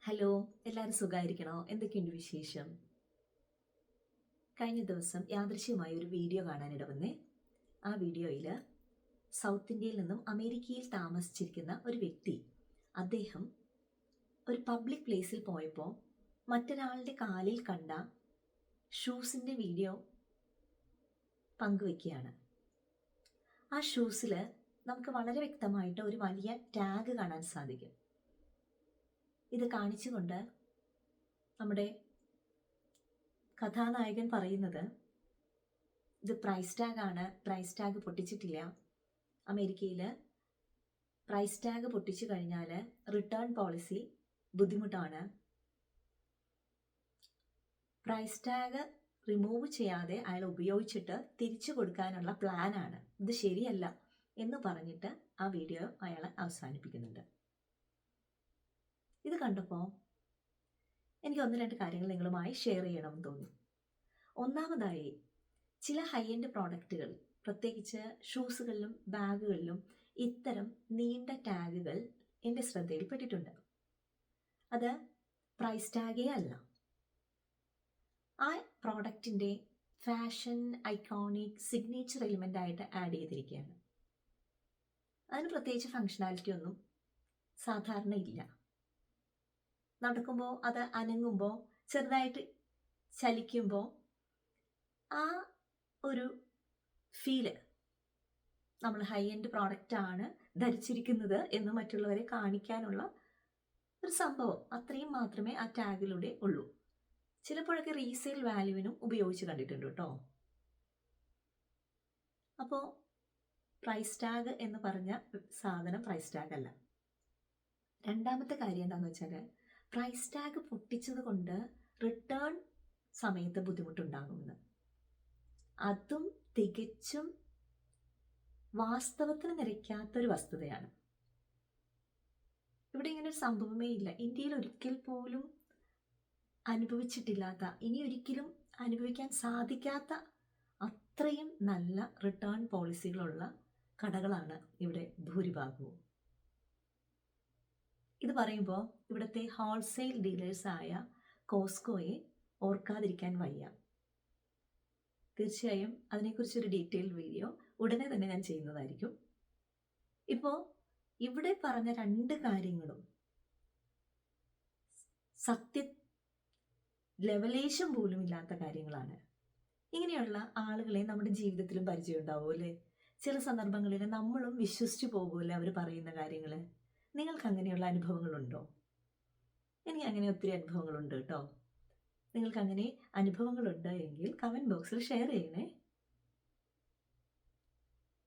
Hello, എല്ലാവരും സുഖമായിരിക്കണോ? എന്തൊക്കെയുണ്ട് വിശേഷം? കഴിഞ്ഞ ദിവസം യാദൃശ്യമായി ഒരു വീഡിയോ കാണാനിട വന്നേ. ആ വീഡിയോയിൽ സൗത്ത് ഇന്ത്യയിൽ നിന്നും അമേരിക്കയിൽ താമസിച്ചിരിക്കുന്ന ഒരു വ്യക്തി, അദ്ദേഹം ഒരു പബ്ലിക് പ്ലേസിൽ പോയപ്പോൾ മറ്റൊരാളുടെ കാലിൽ കണ്ട ഷൂസിൻ്റെ വീഡിയോ പങ്കുവെക്കുകയാണ്. ആ ഷൂസിൽ നമുക്ക് വളരെ വ്യക്തമായിട്ട് ഒരു വലിയ ടാഗ് കാണാൻ സാധിക്കും. ഇത് കാണിച്ചുകൊണ്ട് നമ്മുടെ കഥാനായകൻ പറയുന്നത്, ഇത് പ്രൈസ് ടാഗ് ആണ്, പ്രൈസ് ടാഗ് പൊട്ടിച്ചിട്ടില്ല. അമേരിക്കയിൽ പ്രൈസ് ടാഗ് പൊട്ടിച്ചു കഴിഞ്ഞാൽ റിട്ടേൺ പോളിസി ബുദ്ധിമുട്ടാണ്. പ്രൈസ് ടാഗ് റിമൂവ് ചെയ്യാതെ അയാൾ ഉപയോഗിച്ചിട്ട് തിരിച്ചു കൊടുക്കാനുള്ള പ്ലാനാണ്, ഇത് ശരിയല്ല എന്ന് പറഞ്ഞിട്ട് ആ വീഡിയോ അയാൾ അവസാനിപ്പിക്കുന്നുണ്ട്. ഇത് കണ്ടപ്പോൾ എനിക്ക് ഒന്ന് രണ്ട് കാര്യങ്ങൾ നിങ്ങളുമായി ഷെയർ ചെയ്യണമെന്ന് തോന്നി. ഒന്നാമതായി, ചില ഹൈ എൻഡ് പ്രോഡക്റ്റുകൾ, പ്രത്യേകിച്ച് ഷൂസുകളിലും ബാഗുകളിലും ഇത്തരം നീണ്ട ടാഗുകൾ എൻ്റെ ശ്രദ്ധയിൽപ്പെട്ടിട്ടുണ്ട്. അത് പ്രൈസ് ടാഗേ അല്ല, ആ പ്രോഡക്റ്റിൻ്റെ ഫാഷൻ ഐക്കോണിക് സിഗ്നേച്ചർ എലിമെൻ്റ് ആയിട്ട് ആഡ് ചെയ്തിരിക്കുകയാണ്. അതിന് പ്രത്യേകിച്ച് ഫങ്ഷനാലിറ്റി ഒന്നും സാധാരണ ഇല്ല. നടക്കുമ്പോൾ അത് അനങ്ങുമ്പോൾ ചെറുതായിട്ട് ചലിക്കുമ്പോൾ ആ ഒരു ഫീല് നമ്മൾ ഹൈ എൻഡ് പ്രോഡക്റ്റാണ് ധരിച്ചിരിക്കുന്നത് എന്ന് മറ്റുള്ളവരെ കാണിക്കാനുള്ള ഒരു സംഭവം, അത്രയും മാത്രമേ ആ ടാഗിലൂടെ ഉള്ളൂ. ചിലപ്പോഴൊക്കെ റീസെയിൽ വാല്യൂവിനും ഉപയോഗിച്ച് കണ്ടിട്ടുണ്ട് കേട്ടോ. അപ്പോൾ പ്രൈസ് ടാഗ് എന്ന് പറഞ്ഞ സാധനം പ്രൈസ് ടാഗ് അല്ല. രണ്ടാമത്തെ കാര്യം എന്താണെന്ന് വെച്ചാൽ, പ്രൈസ് ടാഗ് പൊട്ടിച്ചത് കൊണ്ട് റിട്ടേൺ സമയത്ത് ബുദ്ധിമുട്ടുണ്ടാകുമെന്ന്. അതും തികച്ചും വാസ്തവത്തിന് നിരക്കാത്തൊരു വസ്തുതയാണ്. ഇവിടെ ഇങ്ങനെ ഒരു സംഭവമേ ഇല്ല. ഇന്ത്യയിൽ ഒരിക്കൽ പോലും അനുഭവിച്ചിട്ടില്ലാത്ത, ഇനി ഒരിക്കലും അനുഭവിക്കാൻ സാധിക്കാത്ത അത്രയും നല്ല റിട്ടേൺ പോളിസികളുള്ള കടകളാണ് ഇവിടെ ഭൂരിഭാഗവും. ഇത് പറയുമ്പോൾ ഇവിടുത്തെ ഹോൾസെയിൽ ഡീലേഴ്സായ കോസ്കോയെ ഓർക്കാതിരിക്കാൻ വയ്യ. തീർച്ചയായും അതിനെക്കുറിച്ചൊരു ഡീറ്റെയിൽ വീഡിയോ ഉടനെ തന്നെ ഞാൻ ചെയ്യുന്നതായിരിക്കും. ഇപ്പോൾ ഇവിടെ പറഞ്ഞ രണ്ട് കാര്യങ്ങളും സത്യ ലെവലേശം പോലും ഇല്ലാത്ത കാര്യങ്ങളാണ്. ഇങ്ങനെയുള്ള ആളുകളെ നമ്മുടെ ജീവിതത്തിലും പരിചയം ഉണ്ടാവും അല്ലേ? ചില സന്ദർഭങ്ങളിൽ നമ്മളും വിശ്വസിച്ചു പോകുമല്ലേ അവർ പറയുന്ന കാര്യങ്ങൾ. നിങ്ങൾക്ക് അങ്ങനെയുള്ള അനുഭവങ്ങളുണ്ടോ? എനിക്ക് അങ്ങനെ ഒത്തിരി അനുഭവങ്ങളുണ്ട് കേട്ടോ. നിങ്ങൾക്ക് അങ്ങനെ അനുഭവങ്ങളുണ്ട് എങ്കിൽ കമൻറ്റ് ബോക്സിൽ ഷെയർ ചെയ്യണേ.